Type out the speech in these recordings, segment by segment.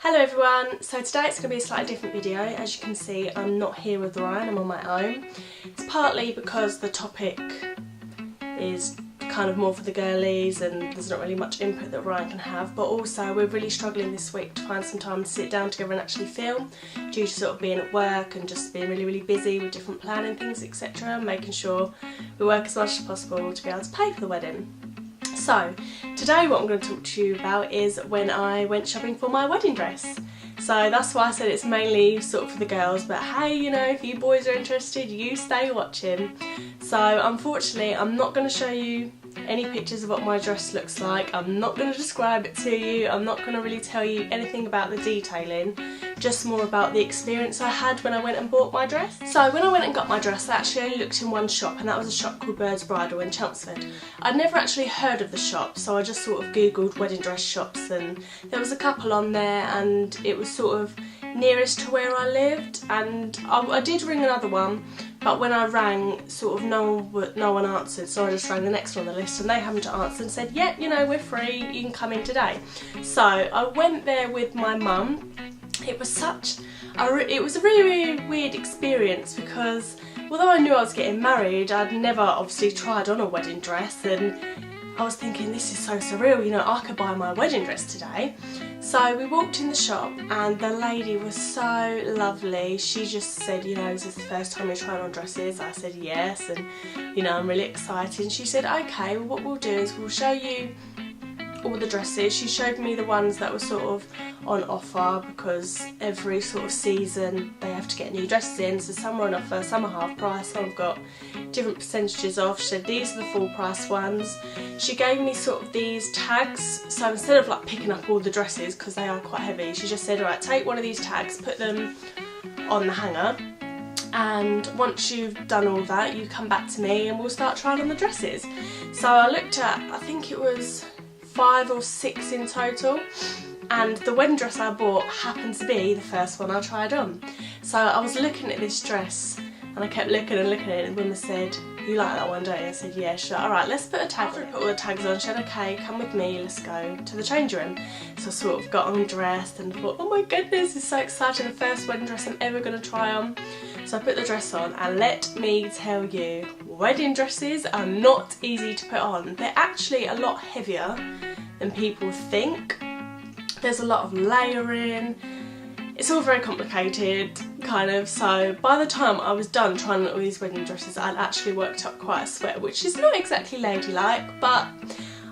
Hello everyone, so today it's going to be a slightly different video. As you can see, I'm not here with Ryan, I'm on my own. It's partly because the topic is kind of more for the girlies and there's not really much input that Ryan can have, but also we're really struggling this week to find some time to sit down together and actually film, due to sort of being at work and just being really busy with different planning things, etc, and making sure we work as much as possible to be able to pay for the wedding. So today what I'm going to talk to you about is when I went shopping for my wedding dress. So that's why I said it's mainly sort of for the girls, but hey, you know, if you boys are interested, you stay watching. So unfortunately I'm not going to show you any pictures of what my dress looks like. I'm not going to describe it to you. I'm not going to really tell you anything about the detailing, just more about the experience I had when I went and bought my dress. So when I went and got my dress, I actually only looked in one shop, and that was a shop called Bird's Bridal in Chelmsford. I'd never actually heard of the shop, so I just sort of googled wedding dress shops, and there was a couple on there, and it was sort of nearest to where I lived, and I did ring another one, but when I rang, sort of no one answered, so I just rang the next one on the list, and they happened to answer and said, yeah, you know, we're free, you can come in today. So I went there with my mum. It was a really weird experience, because although I knew I was getting married, I'd never obviously tried on a wedding dress, and I was thinking, this is so surreal, you know, I could buy my wedding dress today. So we walked in the shop and the lady was so lovely. She just said, you know, is this the first time you're trying on dresses? I said yes, and you know, I'm really excited. And she said, okay, well, what we'll do is we'll show you all the dresses. She showed me the ones that were sort of on offer, because every sort of season they have to get new dresses in, so some are on offer, some are half price, some have got different percentages off. She said these are the full price ones. She gave me sort of these tags, so instead of like picking up all the dresses, because they are quite heavy, she just said, alright, take one of these tags, put them on the hanger, and once you've done all that, you come back to me and we'll start trying on the dresses. So I looked at, I think it was 5 or 6 in total, and the wedding dress I bought happened to be the first one I tried on. So I was looking at this dress and I kept looking at it, and Wimmer said, you like that one, don't you? I said, yeah. She said, alright, let's put a tag on it. Put all the tags on. She said, okay, come with me, let's go to the change room. So I sort of got undressed and thought, oh my goodness, it's so exciting, the first wedding dress I'm ever going to try on. So I put the dress on, and let me tell you, wedding dresses are not easy to put on. They're actually a lot heavier than people think. There's a lot of layering. It's all very complicated, kind of, so by the time I was done trying on all these wedding dresses, I'd actually worked up quite a sweat, which is not exactly ladylike, but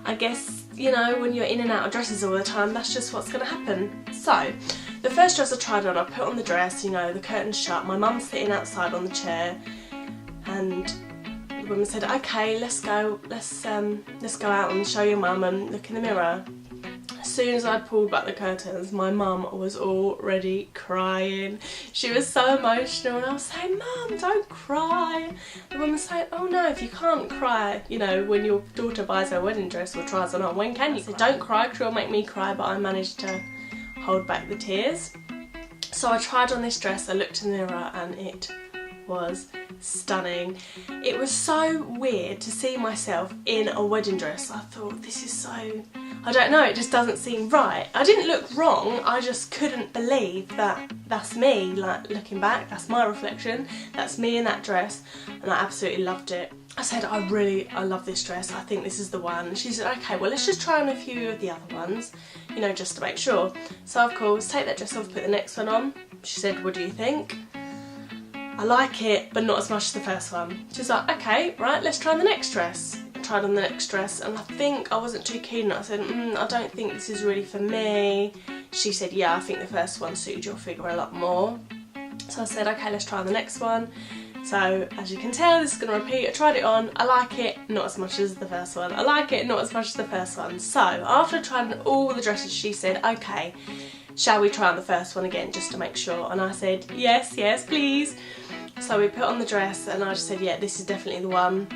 I guess, you know, when you're in and out of dresses all the time, that's just what's going to happen. So the first dress I tried on, I put on the dress, you know, the curtain's shut, my mum's sitting outside on the chair, and the woman said, okay, let's go out and show your mum and look in the mirror. As soon as I pulled back the curtains, my mum was already crying. She was so emotional, and I was saying, Mum, don't cry. The woman was saying, oh no, if you can't cry, you know, when your daughter buys her wedding dress or tries it on, when can you? I said, don't cry, because it'll make me cry, but I managed to hold back the tears. So I tried on this dress, I looked in the mirror, and it was stunning. It was so weird to see myself in a wedding dress. I thought, this is so, I don't know, it just doesn't seem right. I didn't look wrong, I just couldn't believe that that's me. Like, looking back, that's my reflection, that's me in that dress, and I absolutely loved it. I said, I love this dress, I think this is the one. She said, okay, well, let's just try on a few of the other ones, you know, just to make sure. So of course, take that dress off, put the next one on. She said, what do you think? I like it, but not as much as the first one. She's like, okay, right, let's try on the next dress. I tried on the next dress, and I think I wasn't too keen on it. I said, I don't think this is really for me. She said, yeah, I think the first one suited your figure a lot more. So I said, okay, let's try on the next one. So as you can tell, this is going to repeat. I tried it on, I like it, not as much as the first one. I like it, not as much as the first one. So after trying all the dresses, she said, okay, shall we try on the first one again just to make sure? And I said, yes, yes, please. So we put on the dress, and I just said, yeah, this is definitely the one.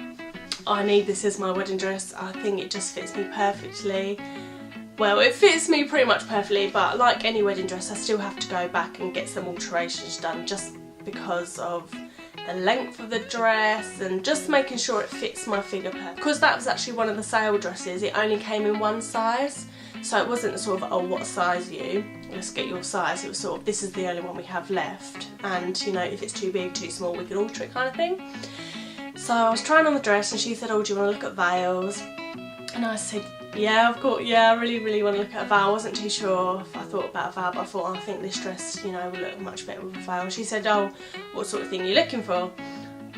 I need this as my wedding dress. I think it just fits me perfectly. Well, it fits me pretty much perfectly, but like any wedding dress, I still have to go back and get some alterations done, just because of the length of the dress and just making sure it fits my figure perfectly. Because that was actually one of the sale dresses, it only came in one size. So it wasn't sort of, oh, what size are you? let's get your size. It was sort of, this is the only one we have left, and you know, if it's too big, too small, we can alter it kind of thing. So I was trying on the dress and she said, oh, do you want to look at veils? And I said, yeah, I really want to look at a veil. I wasn't too sure if I thought about a veil, but I thought, oh, I think this dress, you know, will look much better with a veil. She said, oh, what sort of thing are you looking for?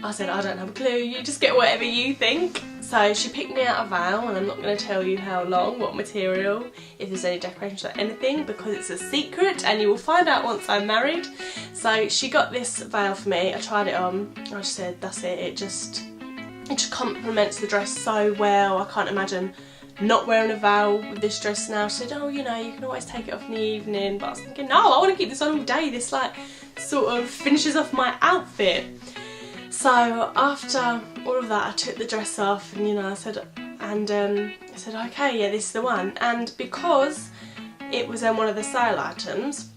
I said, I don't have a clue, you just get whatever you think. So she picked me out a veil, and I'm not going to tell you how long, what material, if there's any decorations or anything, because it's a secret and you will find out once I'm married. So she got this veil for me, I tried it on, I just said, that's it, it just complements the dress so well. I can't imagine not wearing a veil with this dress now. She said, oh, you know, you can always take it off in the evening, but I was thinking, no, I want to keep this on all day, this like sort of finishes off my outfit. So after all of that, I took the dress off, and you know, I said, okay, yeah, this is the one. And because it was one of the sale items,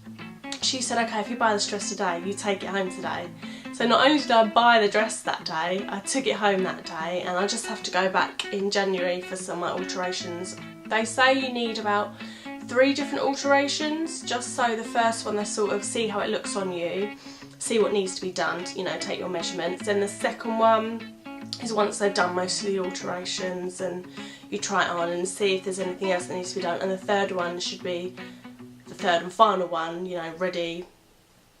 she said, okay, if you buy this dress today, you take it home today. So not only did I buy the dress that day, I took it home that day, and I just have to go back in January for some alterations. They say you need about 3 different alterations, just so the first one they sort of see how it looks on you, see what needs to be done, you know, take your measurements. Then the second one is once they've done most of the alterations and you try it on and see if there's anything else that needs to be done. And the third one should be the third and final one, you know, ready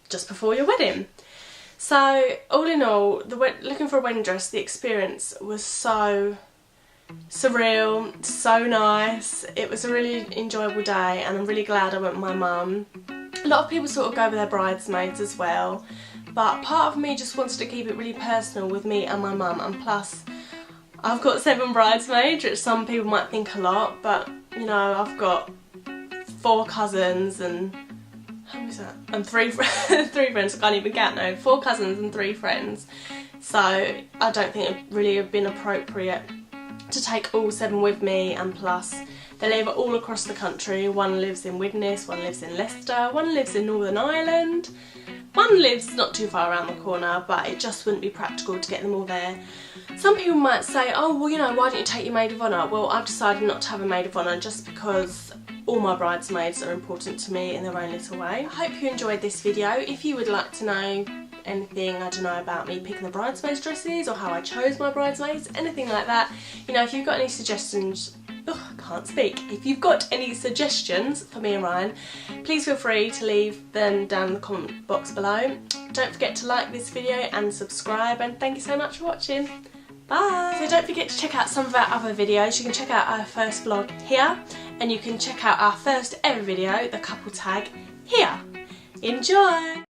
just before your wedding. So all in all, looking for a wedding dress, the experience was so surreal, so nice. It was a really enjoyable day, and I'm really glad I went with my mum. A lot of people sort of go with their bridesmaids as well, but part of me just wanted to keep it really personal with me and my mum, and plus I've got 7 bridesmaids, which some people might think a lot, but you know, I've got 4 cousins and how many is that? And 3 friends, I can't even count now. 4 cousins and 3 friends. So I don't think it really have been appropriate to take all 7 with me, and plus they live all across the country. One lives in Widnes, one lives in Leicester, one lives in Northern Ireland, one lives not too far around the corner, but it just wouldn't be practical to get them all there. Some people might say, oh, well, you know, why don't you take your maid of honour? Well, I've decided not to have a maid of honour just because all my bridesmaids are important to me in their own little way. I hope you enjoyed this video. If you would like to know anything, I don't know, about me picking the bridesmaids dresses or how I chose my bridesmaids, anything like that, you know, if you've got any suggestions, I can't speak. If you've got any suggestions for me and Ryan, please feel free to leave them down in the comment box below. Don't forget to like this video and subscribe, and thank you so much for watching. Bye! So don't forget to check out some of our other videos. You can check out our first vlog here, and you can check out our first ever video, the couple tag, here. Enjoy!